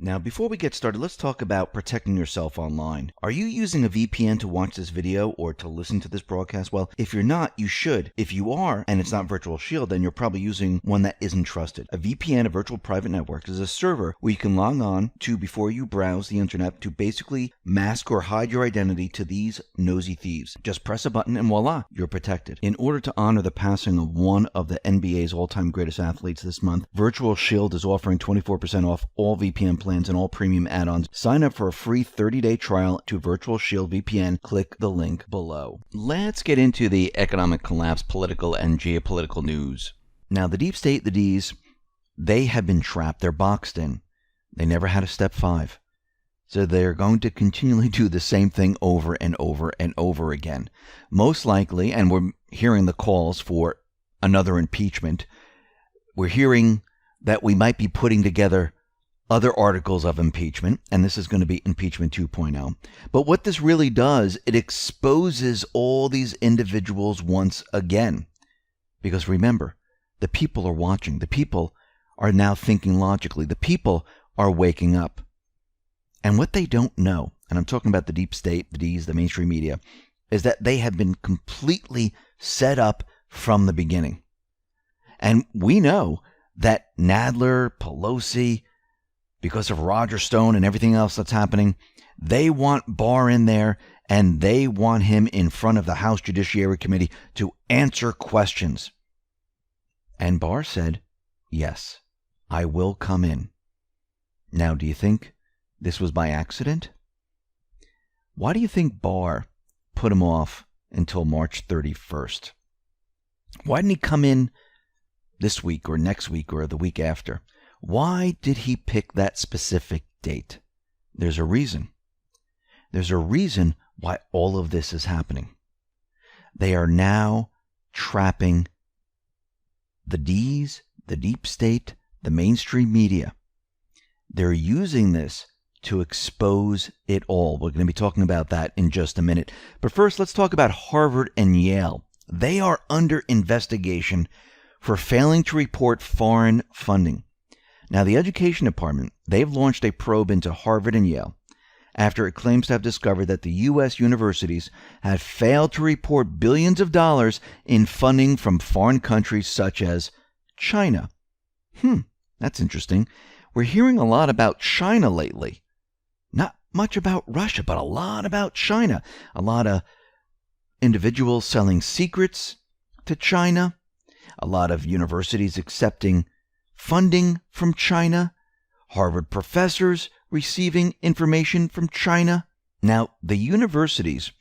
Now, before we get started, let's talk about protecting yourself online. Are you using a VPN to watch this video or to listen to this broadcast? Well, if you're not, you should. If you are, and it's not Virtual Shield, then you're probably using one that isn't trusted. A VPN, a virtual private network, is a server where you can log on to before you browse the internet to basically mask or hide your identity to these nosy thieves. Just press a button and voila, you're protected. In order to honor the passing of one of the NBA's all-time greatest athletes this month, Virtual Shield is offering 24% off all VPN plans and all premium add-ons. Sign up for a free 30-day trial to Virtual Shield VPN. Click the link below. Let's get into the economic collapse, political and geopolitical news. Now, the deep state, the Ds, they have been trapped. They're boxed in. They never had a step 5. So they're going to continually do the same thing over and over and over again. Most likely, and we're hearing the calls for another impeachment, we're hearing that we might be putting together other articles of impeachment, and this is going to be impeachment 2.0. But what this really does, it exposes all these individuals once again. Because remember, the people are watching. The people are now thinking logically. The people are waking up. And what they don't know, and I'm talking about the deep state, the Ds, the mainstream media, is that they have been completely set up from the beginning. And we know that Nadler, Pelosi, because of Roger Stone and everything else that's happening, they want Barr in there, and they want him in front of the House Judiciary Committee to answer questions. And Barr said, yes, I will come in. Now, do you think this was by accident? Why do you think Barr put him off until March 31st? Why didn't he come in this week or next week or the week after? Why did he pick that specific date? There's a reason. There's a reason why all of this is happening. They are now trapping the Ds, the deep state, the mainstream media. They're using this to expose it all. We're going to be talking about that in just a minute. But first, let's talk about Harvard and Yale. They are under investigation for failing to report foreign funding. Now, the Education Department, they've launched a probe into Harvard and Yale after it claims to have discovered that the U.S. universities have failed to report billions of dollars in funding from foreign countries such as China. That's interesting. We're hearing a lot about China lately. Not much about Russia, but a lot about China. A lot of individuals selling secrets to China. A lot of universities accepting funding from China, Harvard professors receiving information from China. Now, the universities,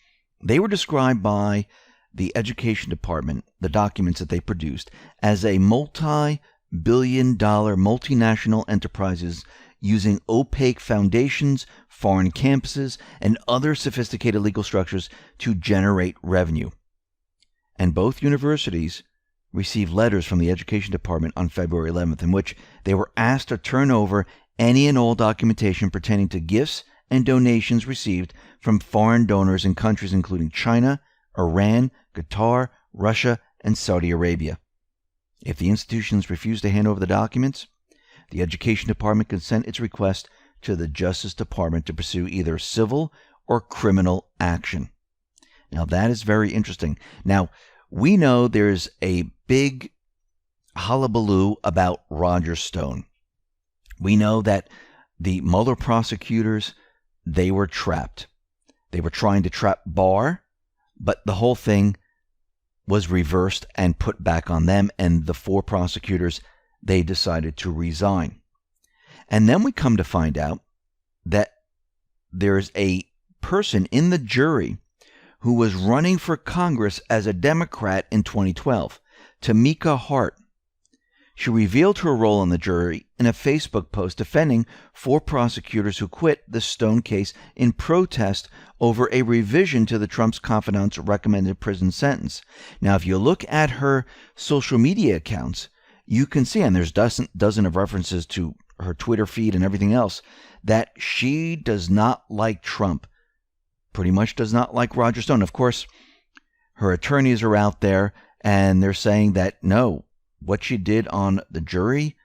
they were described by the Education Department, the documents that they produced, as a multi-billion-dollar multinational enterprises using opaque foundations, foreign campuses, and other sophisticated legal structures to generate revenue. And both universities received letters from the Education Department on February 11th in which they were asked to turn over any and all documentation pertaining to gifts and donations received from foreign donors in countries including China, Iran, Qatar, Russia, and Saudi Arabia. If the institutions refuse to hand over the documents, the Education Department can send its request to the Justice Department to pursue either civil or criminal action. Now, that is very interesting. Now, we know there's a big hullabaloo about Roger Stone. We know that the Mueller prosecutors, they were trapped. They were trying to trap Barr, but the whole thing was reversed and put back on them, and the 4 prosecutors, they decided to resign. And then we come to find out that there's a person in the jury who was running for Congress as a Democrat in 2012, Tamika Hart. She revealed her role in the jury in a Facebook post defending 4 prosecutors who quit the Stone case in protest over a revision to the Trump's confidant's recommended prison sentence. Now, if you look at her social media accounts, you can see, and there's dozen of references to her Twitter feed and everything else, that she does not like Trump. Pretty much does not like Roger Stone. Of course, her attorneys are out there and they're saying that no, what she did on the jury,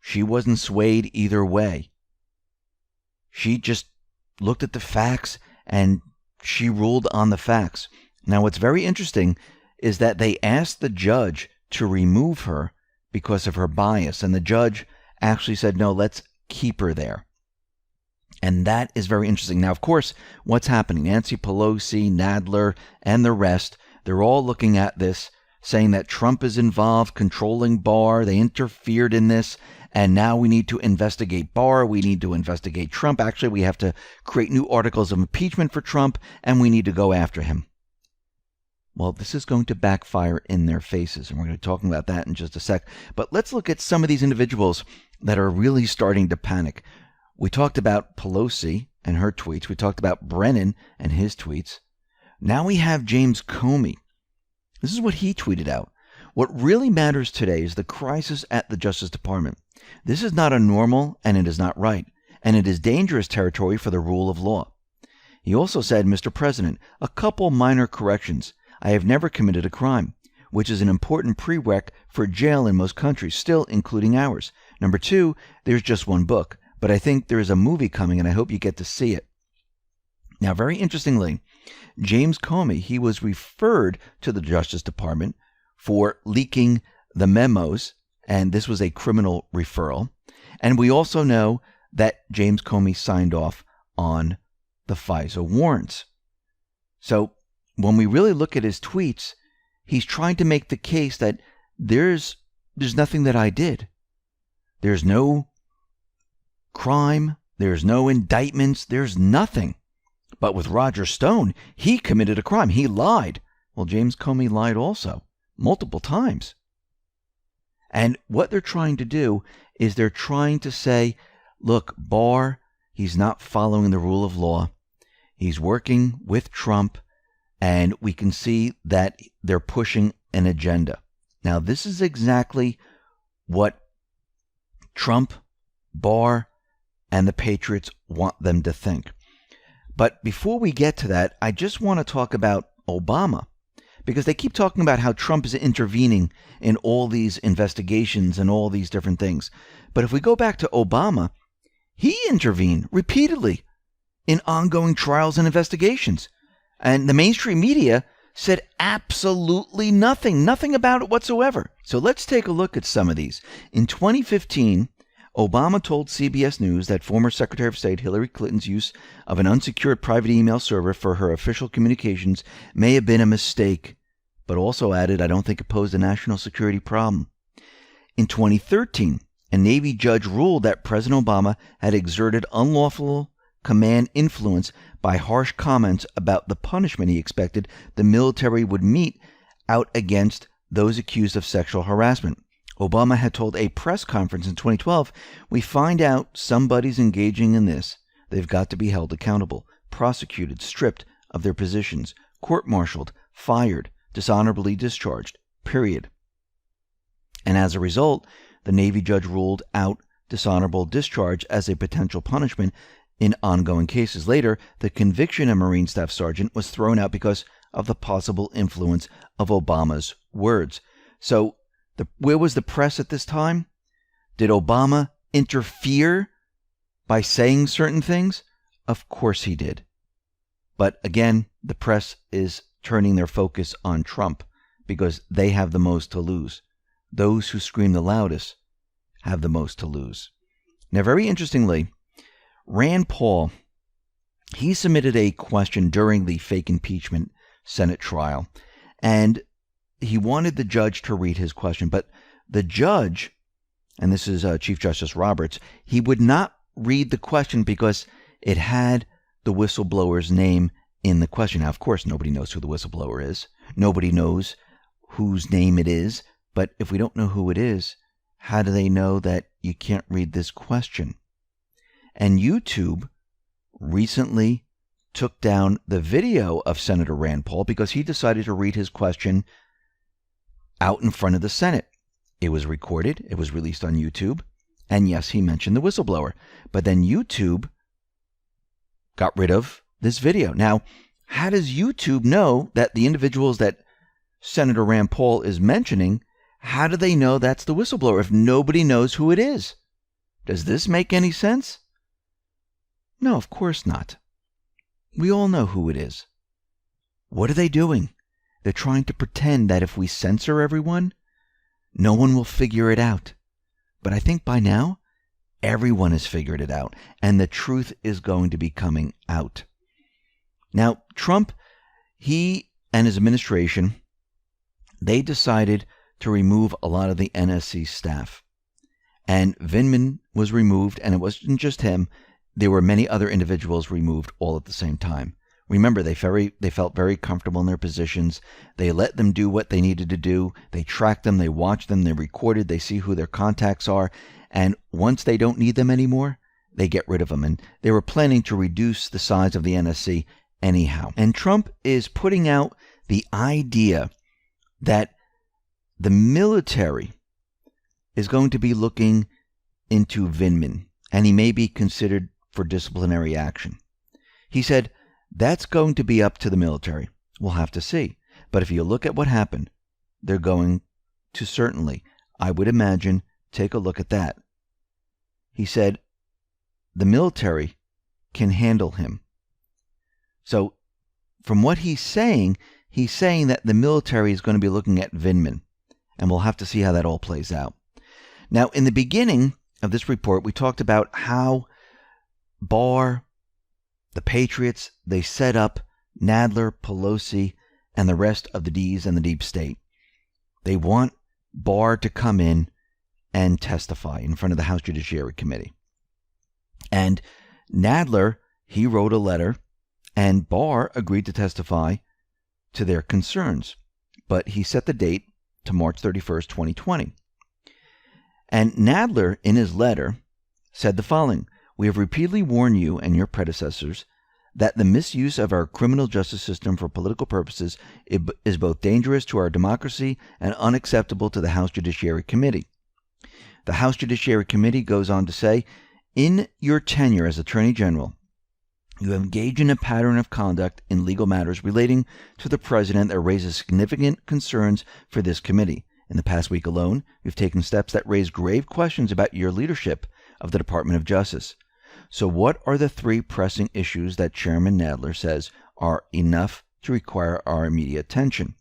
she wasn't swayed either way. She just looked at the facts and she ruled on the facts. Now, what's very interesting is that they asked the judge to remove her because of her bias. And the judge actually said, no, let's keep her there. And that is very interesting. Now, of course, what's happening? Nancy Pelosi, Nadler, and the rest, they're all looking at this, saying that Trump is involved, controlling Barr. They interfered in this. And now we need to investigate Barr. We need to investigate Trump. Actually, we have to create new articles of impeachment for Trump, and we need to go after him. Well, this is going to backfire in their faces, and we're going to be talking about that in just a sec. But let's look at some of these individuals that are really starting to panic. We talked about Pelosi and her tweets. We talked about Brennan and his tweets. Now we have James Comey. This is what he tweeted out. What really matters today is the crisis at the Justice Department. This is not a normal, and it is not right, and it is dangerous territory for the rule of law. He also said, Mr. President, a couple minor corrections. I have never committed a crime, which is an important prereq for jail in most countries, still including ours. Number 2, there's just one book, but I think there is a movie coming, and I hope you get to see it. Now, very interestingly, James Comey, he was referred to the Justice Department for leaking the memos, and this was a criminal referral. And we also know that James Comey signed off on the FISA warrants. So when we really look at his tweets, he's trying to make the case that there's nothing that I did. There's no crime. There's no indictments. There's nothing. But with Roger Stone, he committed a crime. He lied. Well, James Comey lied also, multiple times. And what they're trying to do is they're trying to say, look, Barr, he's not following the rule of law. He's working with Trump, and we can see that they're pushing an agenda. Now, this is exactly what Trump, Barr, and the Patriots want them to think. But before we get to that, I just want to talk about Obama, because they keep talking about how Trump is intervening in all these investigations and all these different things. But if we go back to Obama, he intervened repeatedly in ongoing trials and investigations. And the mainstream media said absolutely nothing about it whatsoever. So let's take a look at some of these. In 2015, Obama told CBS News that former Secretary of State Hillary Clinton's use of an unsecured private email server for her official communications may have been a mistake, but also added, I don't think it posed a national security problem. In 2013, a Navy judge ruled that President Obama had exerted unlawful command influence by harsh comments about the punishment he expected the military would mete out against those accused of sexual harassment. Obama had told a press conference in 2012, we find out somebody's engaging in this. They've got to be held accountable, prosecuted, stripped of their positions, court-martialed, fired, dishonorably discharged, period. And as a result, the Navy judge ruled out dishonorable discharge as a potential punishment in ongoing cases. Later, the conviction of Marine Staff Sergeant was thrown out because of the possible influence of Obama's words. So, where was the press at this time? Did Obama interfere by saying certain things? Of course he did. But again, the press is turning their focus on Trump because they have the most to lose. Those who scream the loudest have the most to lose. Now, very interestingly, Rand Paul, he submitted a question during the fake impeachment Senate trial, and he wanted the judge to read his question, but the judge, and this is Chief Justice Roberts, he would not read the question because it had the whistleblower's name in the question. Now, of course, nobody knows who the whistleblower is. Nobody knows whose name it is. But if we don't know who it is, how do they know that you can't read this question? And YouTube recently took down the video of Senator Rand Paul because he decided to read his question out in front of the Senate. It was recorded. It was released on YouTube. And yes, he mentioned the whistleblower. But then YouTube got rid of this video. Now, how does YouTube know that the individuals that Senator Rand Paul is mentioning, how do they know that's the whistleblower if nobody knows who it is? Does this make any sense? No, of course not. We all know who it is. What are they doing? They're trying to pretend that if we censor everyone, no one will figure it out. But I think by now, everyone has figured it out, and the truth is going to be coming out. Now, Trump, he and his administration, they decided to remove a lot of the NSC staff. And Vindman was removed, and it wasn't just him. There were many other individuals removed all at the same time. Remember, they felt very comfortable in their positions. They let them do what they needed to do. They tracked them, they watched them, they recorded, they see who their contacts are. And once they don't need them anymore, they get rid of them. And they were planning to reduce the size of the NSC anyhow. And Trump is putting out the idea that the military is going to be looking into Vindman, and he may be considered for disciplinary action. He said, that's going to be up to the military. We'll have to see. But if you look at what happened, they're going to certainly, I would imagine, take a look at that. He said, the military can handle him. So from what he's saying that the military is going to be looking at Vindman, and we'll have to see how that all plays out. Now, in the beginning of this report, we talked about how Barr, the Patriots, they set up Nadler, Pelosi, and the rest of the D's and the deep state. They want Barr to come in and testify in front of the House Judiciary Committee. And Nadler, he wrote a letter, and Barr agreed to testify to their concerns. But he set the date to March 31st, 2020. And Nadler, in his letter, said the following: we have repeatedly warned you and your predecessors that the misuse of our criminal justice system for political purposes is both dangerous to our democracy and unacceptable to the House Judiciary Committee. The House Judiciary Committee goes on to say, in your tenure as Attorney General, you have engaged in a pattern of conduct in legal matters relating to the President that raises significant concerns for this committee. In the past week alone, you've taken steps that raise grave questions about your leadership of the Department of Justice. So what are the three pressing issues that Chairman Nadler says are enough to require our immediate attention?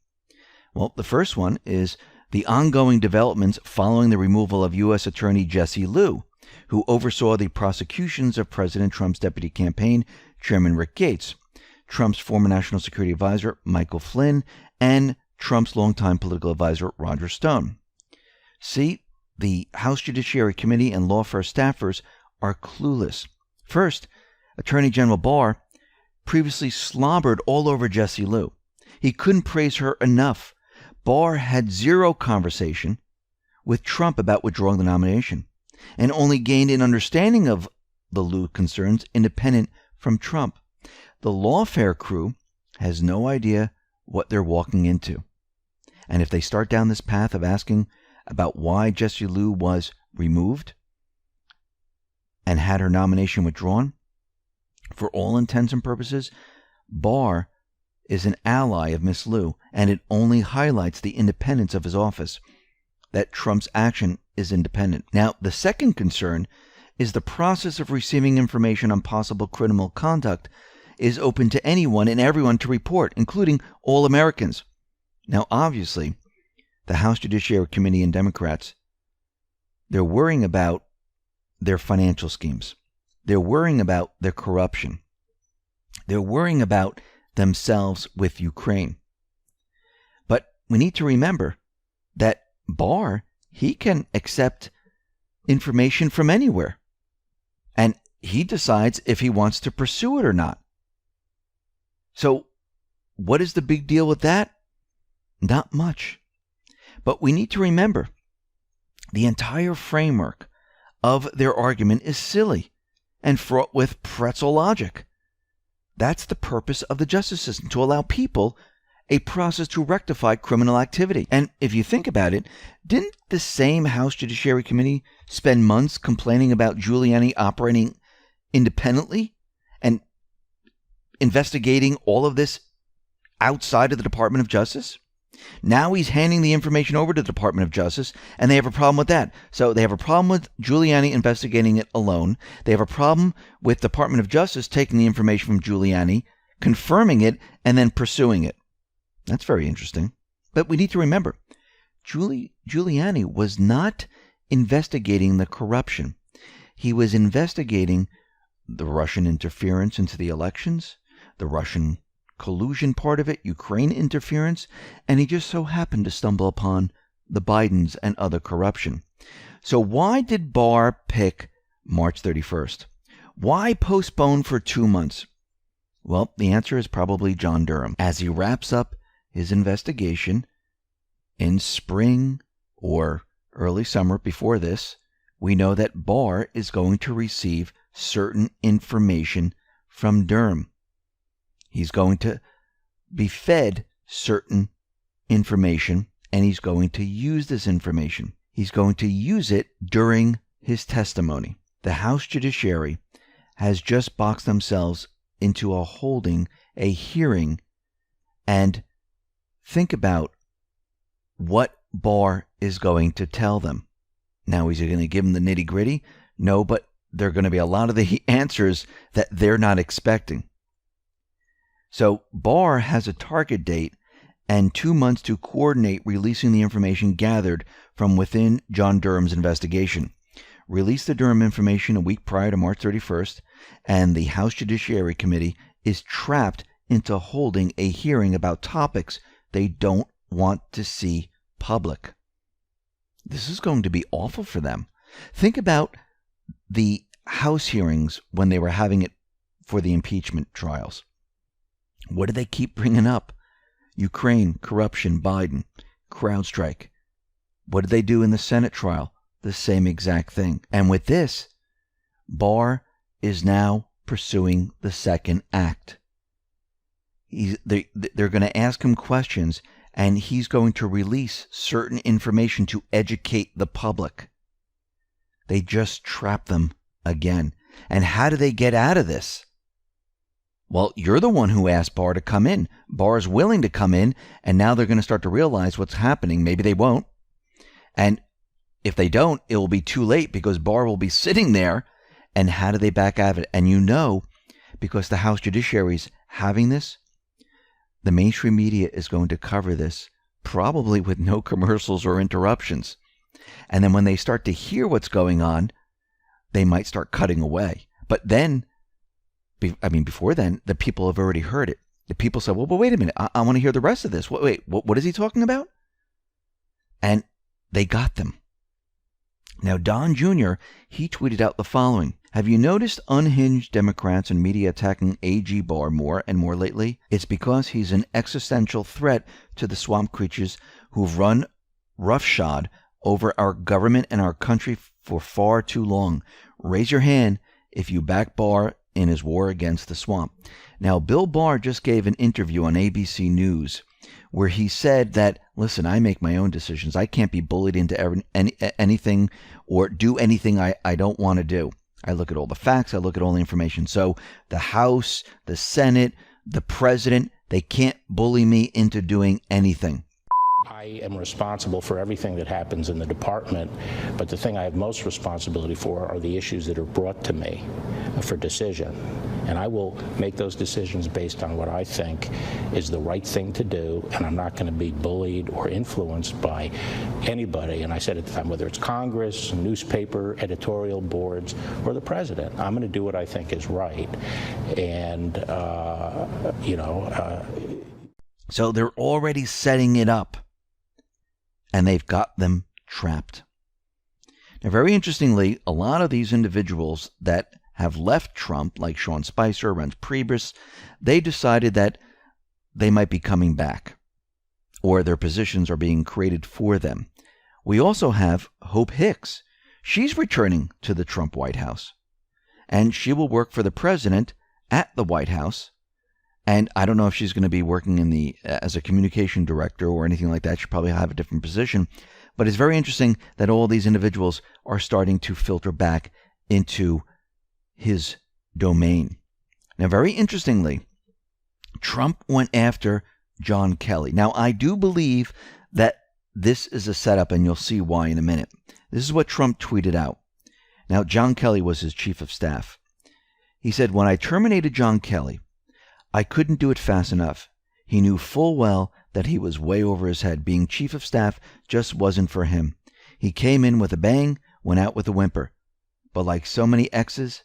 Well, the first one is the ongoing developments following the removal of U.S. Attorney Jesse Liu, who oversaw the prosecutions of President Trump's deputy campaign chairman Rick Gates, Trump's former national security advisor Michael Flynn, and Trump's longtime political advisor Roger Stone. See, the House Judiciary Committee and lawfare staffers are clueless. First, Attorney General Barr previously slobbered all over Jesse Liu. He couldn't praise her enough. Barr had zero conversation with Trump about withdrawing the nomination, and only gained an understanding of the Liu concerns independent from Trump. The lawfare crew has no idea what they're walking into. And if they start down this path of asking about why Jesse Liu was removed and had her nomination withdrawn, for all intents and purposes, Barr is an ally of Miss Liu, and it only highlights the independence of his office, that Trump's action is independent. Now, the second concern is the process of receiving information on possible criminal conduct is open to anyone and everyone to report, including all Americans. Now, obviously, the House Judiciary Committee and Democrats, they're worrying about their financial schemes. They're worrying about their corruption. They're worrying about themselves with Ukraine. But we need to remember that Barr, he can accept information from anywhere. And he decides if he wants to pursue it or not. So what is the big deal with that? Not much. But we need to remember the entire framework of their argument is silly and fraught with pretzel logic. That's the purpose of the justice system, to allow people a process to rectify criminal activity. And if you think about it, didn't the same House Judiciary Committee spend months complaining about Giuliani operating independently and investigating all of this outside of the Department of Justice? Now he's handing the information over to the Department of Justice, and they have a problem with that. So they have a problem with Giuliani investigating it alone. They have a problem with the Department of Justice taking the information from Giuliani, confirming it, and then pursuing it. That's very interesting. But we need to remember, Giuliani was not investigating the corruption. He was investigating the Russian interference into the elections, the Russian collusion part of it, Ukraine interference, and he just so happened to stumble upon the Bidens and other corruption. So why did Barr pick March 31st? Why postpone for 2 months? Well, the answer is probably John Durham. As he wraps up his investigation in spring or early summer before this, we know that Barr is going to receive certain information from Durham. He's going to be fed certain information, and he's going to use this information. He's going to use it during his testimony. The House Judiciary has just boxed themselves into holding a hearing, and think about what Barr is going to tell them. Now, is he going to give them the nitty-gritty? No, but there are going to be a lot of the answers that they're not expecting. So Barr has a target date and 2 months to coordinate releasing the information gathered from within John Durham's investigation. Release the Durham information a week prior to March 31st, and the House Judiciary Committee is trapped into holding a hearing about topics they don't want to see public. This is going to be awful for them. Think about the House hearings when they were having it for the impeachment trials. What did they keep bringing up? Ukraine, corruption, Biden, CrowdStrike. What did they do in the Senate trial? The same exact thing. And with this, Barr is now pursuing the second act. They're going to ask him questions, and he's going to release certain information to educate the public. They just trap them again. And how do they get out of this? Well, you're the one who asked Barr to come in. Barr's willing to come in, and now they're going to start to realize what's happening. Maybe they won't. And if they don't, it will be too late because Barr will be sitting there. And how do they back out of it? And you know, because the House Judiciary is having this, the mainstream media is going to cover this, probably with no commercials or interruptions. And then when they start to hear what's going on, they might start cutting away. But then, before then, the people have already heard it. The people say, well, but wait a minute, I want to hear the rest of this. What is he talking about? And they got them. Now, Don Jr., he tweeted out the following. Have you noticed unhinged Democrats and media attacking AG Barr more and more lately? It's because he's an existential threat to the swamp creatures who've run roughshod over our government and our country for far too long. Raise your hand if you back Barr in his war against the swamp. Now, Bill Barr just gave an interview on ABC News where he said that, listen, I make my own decisions. I can't be bullied into anything or do anything I don't want to do. I look at all the facts. I look at all the information. So the House, the Senate, the president, they can't bully me into doing anything. I am responsible for everything that happens in the department, but the thing I have most responsibility for are the issues that are brought to me for decision. And I will make those decisions based on what I think is the right thing to do, and I'm not going to be bullied or influenced by anybody. And I said at the time, whether it's Congress, newspaper, editorial boards, or the president, I'm going to do what I think is right. And, So they're already setting it up. And they've got them trapped. Now, very interestingly, a lot of these individuals that have left Trump, like Sean Spicer, Reince Priebus, they decided that they might be coming back, or their positions are being created for them. We also have Hope Hicks. She's returning to the Trump White House, and she will work for the president at the White House. And I don't know if she's going to be working as a communication director or anything like that. She'll probably have a different position. But it's very interesting that all these individuals are starting to filter back into his domain. Now, very interestingly, Trump went after John Kelly. Now, I do believe that this is a setup, and you'll see why in a minute. This is what Trump tweeted out. Now, John Kelly was his chief of staff. He said, "When I terminated John Kelly, I couldn't do it fast enough. He knew full well that he was way over his head. Being chief of staff just wasn't for him. He came in with a bang, went out with a whimper. But like so many exes,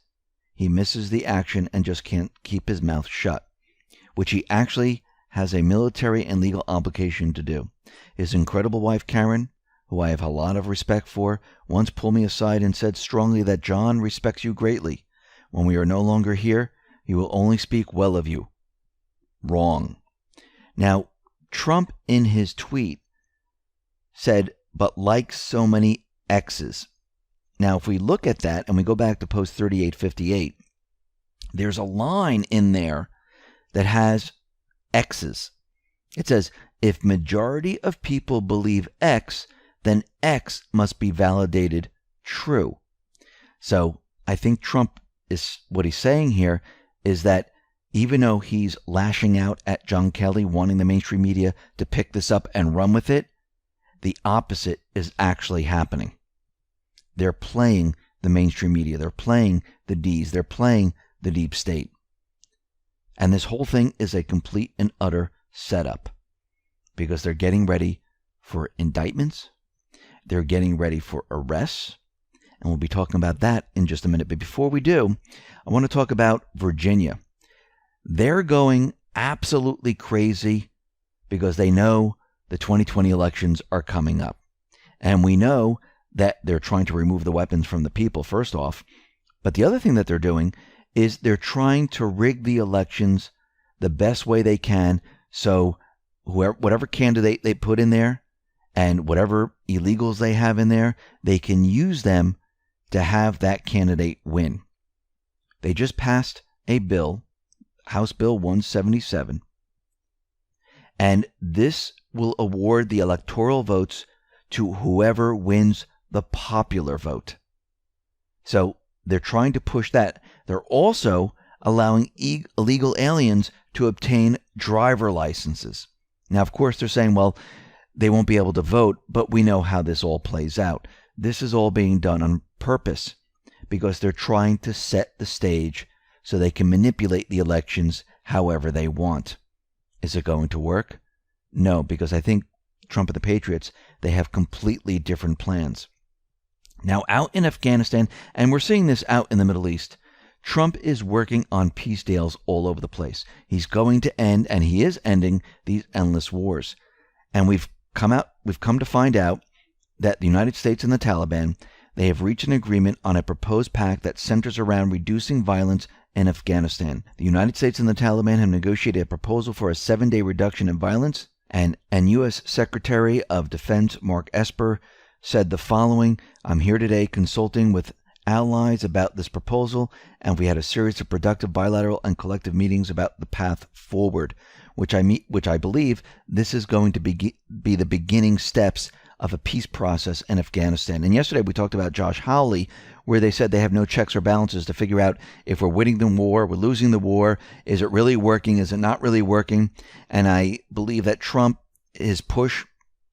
he misses the action and just can't keep his mouth shut, which he actually has a military and legal obligation to do. His incredible wife, Karen, who I have a lot of respect for, once pulled me aside and said strongly that John respects you greatly. When we are no longer here, he will only speak well of you." Wrong. Now, Trump in his tweet said, "but like so many exes." Now, if we look at that and we go back to post 3858, there's a line in there that has X's. It says, "If majority of people believe X, then X must be validated true." So I think Trump is, what he's saying here is that even though he's lashing out at John Kelly, wanting the mainstream media to pick this up and run with it, the opposite is actually happening. They're playing the mainstream media. They're playing the D's. They're playing the deep state. And this whole thing is a complete and utter setup because they're getting ready for indictments. They're getting ready for arrests. And we'll be talking about that in just a minute. But before we do, I want to talk about Virginia. They're going absolutely crazy because they know the 2020 elections are coming up. And we know that they're trying to remove the weapons from the people, first off. But the other thing that they're doing is they're trying to rig the elections the best way they can. So whatever candidate they put in there and whatever illegals they have in there, they can use them to have that candidate win. They just passed a bill, House Bill 177, and this will award the electoral votes to whoever wins the popular vote. So they're trying to push that. They're also allowing illegal aliens to obtain driver licenses. Now, of course, they're saying, well, they won't be able to vote, but we know how this all plays out. This is all being done on purpose because they're trying to set the stage so they can manipulate the elections however they want. Is it going to work? No, because I think Trump and the Patriots, they have completely different plans. Now, out in Afghanistan, and we're seeing this out in the Middle East, Trump is working on peace deals all over the place. He's going to end, and he is ending, these endless wars. And we've come to find out that the United States and the Taliban, they have reached an agreement on a proposed pact that centers around reducing violence in Afghanistan. The United States and the Taliban have negotiated a proposal for a 7-day reduction in violence, and U.S. Secretary of Defense Mark Esper said the following: "I'm here today consulting with allies about this proposal, and we had a series of productive bilateral and collective meetings about the path forward," which I believe this is going to be the beginning steps of a peace process in Afghanistan. And yesterday we talked about Josh Hawley, where they said they have no checks or balances to figure out if we're winning the war, we're losing the war, is it really working, is it not really working? And I believe that Trump, his push,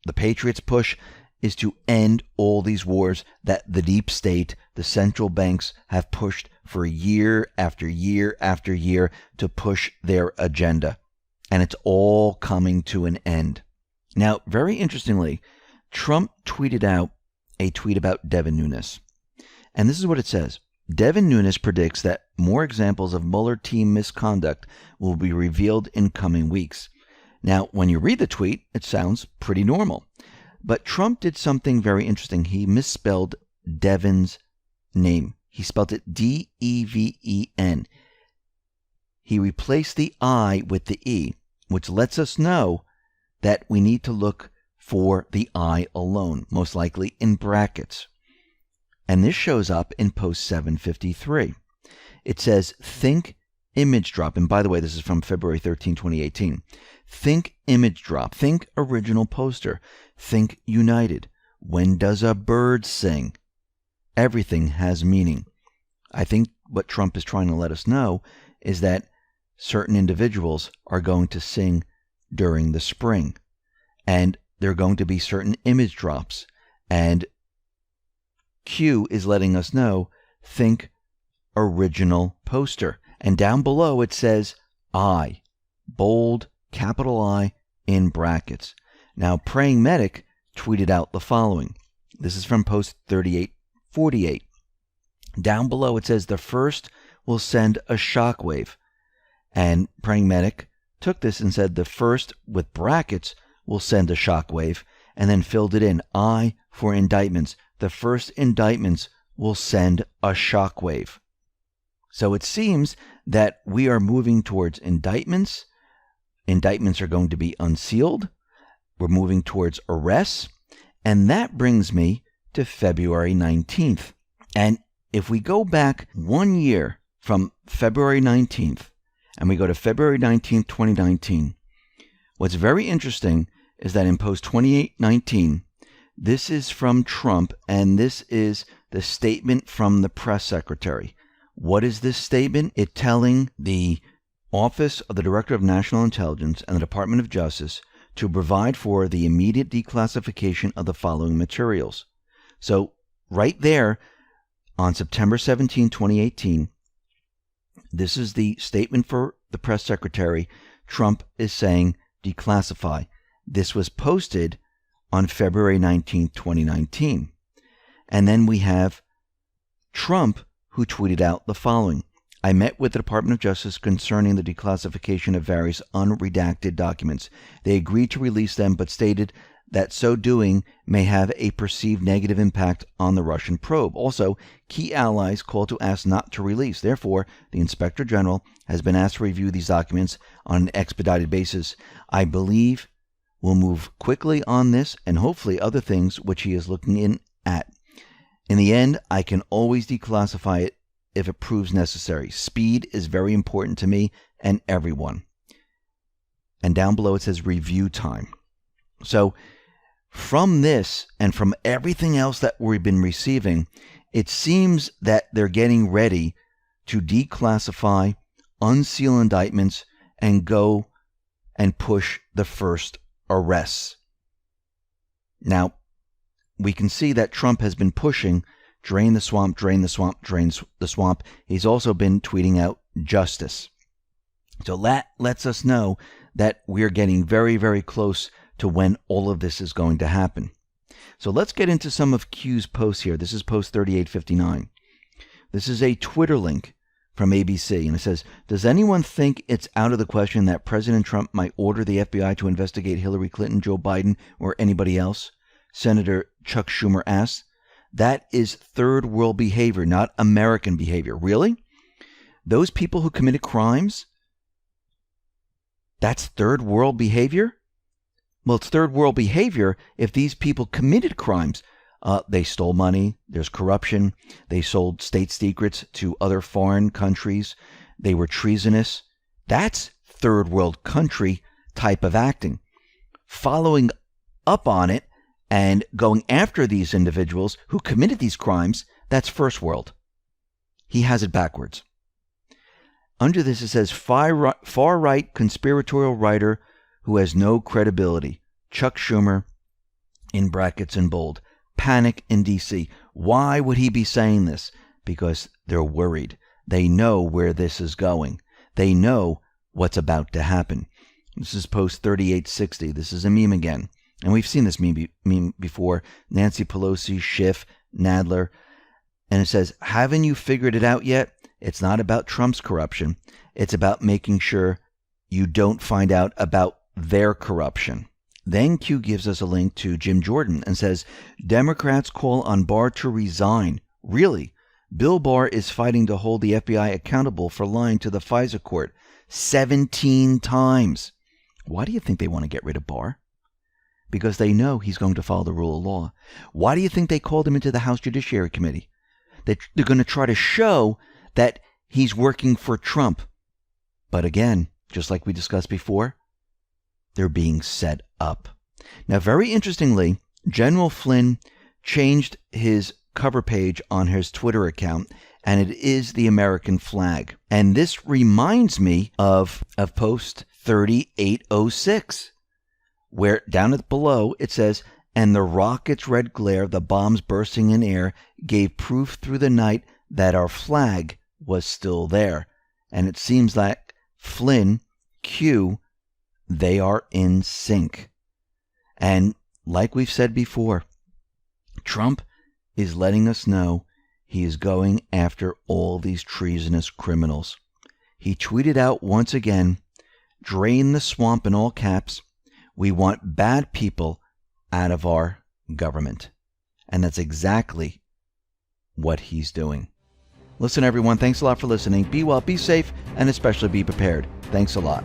the Patriots' push, is to end all these wars that the deep state, the central banks, have pushed for year after year after year to push their agenda. And it's all coming to an end. Now, very interestingly, Trump tweeted out a tweet about Devin Nunes. And this is what it says. Devin Nunes predicts that more examples of Mueller team misconduct will be revealed in coming weeks. Now, when you read the tweet, it sounds pretty normal. But Trump did something very interesting. He misspelled Devin's name. He spelled it D-E-V-E-N. He replaced the I with the E, which lets us know that we need to look for the I alone, most likely in brackets. And this shows up in post 753. It says, think image drop. And by the way, this is from February 13, 2018. Think image drop. Think original poster. Think united. When does a bird sing? Everything has meaning. I think what Trump is trying to let us know is that certain individuals are going to sing during the spring. And there are going to be certain image drops. And Q is letting us know, think original poster. And down below it says I, bold, capital I, in brackets. Now, Praying Medic tweeted out the following. This is from post 3848. Down below it says the first will send a shockwave. And Praying Medic took this and said the first, with brackets, will send a shockwave, and then filled it in. I for indictments. The first indictments will send a shockwave. So it seems that we are moving towards indictments. Indictments are going to be unsealed. We're moving towards arrests. And that brings me to February 19th. And if we go back 1 year from February 19th, and we go to February 19th, 2019, what's very interesting is that in post 2819, this is from Trump, and this is the statement from the press secretary. What is this statement? It's telling the Office of the Director of National Intelligence and the Department of Justice to provide for the immediate declassification of the following materials. So right there on September 17, 2018, this is the statement for the press secretary. Trump is saying declassify. This was posted on February 19, 2019. And then we have Trump, who tweeted out the following. I met with the Department of Justice concerning the declassification of various unredacted documents. They agreed to release them, but stated that so doing may have a perceived negative impact on the Russian probe. Also, key allies called to ask not to release. Therefore, the Inspector General has been asked to review these documents on an expedited basis. I believe we'll move quickly on this and hopefully other things which he is looking in at. In the end, I can always declassify it if it proves necessary. Speed is very important to me and everyone. And down below it says review time. So from this and from everything else that we've been receiving, it seems that they're getting ready to declassify, unseal indictments, and go and push the first arrests. Now, we can see that Trump has been pushing drain the swamp, drain the swamp, drain the swamp. He's also been tweeting out justice. So that lets us know that we're getting very, very close to when all of this is going to happen. So let's get into some of Q's posts here. This is post 3859. This is a Twitter link from ABC, and it says, does anyone think it's out of the question that President Trump might order the FBI to investigate Hillary Clinton, Joe Biden, or anybody else? Senator Chuck Schumer asked. That is third world behavior, not American behavior. Really? Those people who committed crimes? That's third world behavior? Well, it's third world behavior if these people committed crimes. They stole money. There's corruption. They sold state secrets to other foreign countries. They were treasonous. That's third world country type of acting. Following up on it and going after these individuals who committed these crimes, that's first world. He has it backwards. Under this it says far-right conspiratorial writer who has no credibility. Chuck Schumer, in brackets in bold. Panic in D.C. Why would he be saying this? Because they're worried. They know where this is going. They know what's about to happen. This is post 3860. This is a meme again. And we've seen this meme before. Nancy Pelosi, Schiff, Nadler. And it says, haven't you figured it out yet? It's not about Trump's corruption. It's about making sure you don't find out about their corruption. Then Q gives us a link to Jim Jordan and says, Democrats call on Barr to resign. Really? Bill Barr is fighting to hold the FBI accountable for lying to the FISA court 17 times. Why do you think they want to get rid of Barr? Because they know he's going to follow the rule of law. Why do you think they called him into the House Judiciary Committee? They're going to try to show that he's working for Trump. But again, just like we discussed before, they're being set up. Now, very interestingly, General Flynn changed his cover page on his Twitter account, and it is the American flag. And this reminds me of post 3806, where down at below it says, and the rocket's red glare, the bombs bursting in air, gave proof through the night that our flag was still there. And it seems like Flynn, Q, they are in sync. And like we've said before, Trump is letting us know he is going after all these treasonous criminals. He tweeted out once again, drain the swamp in all caps. We want bad people out of our government. And that's exactly what he's doing. Listen, everyone, thanks a lot for listening. Be well, be safe, and especially be prepared. Thanks a lot.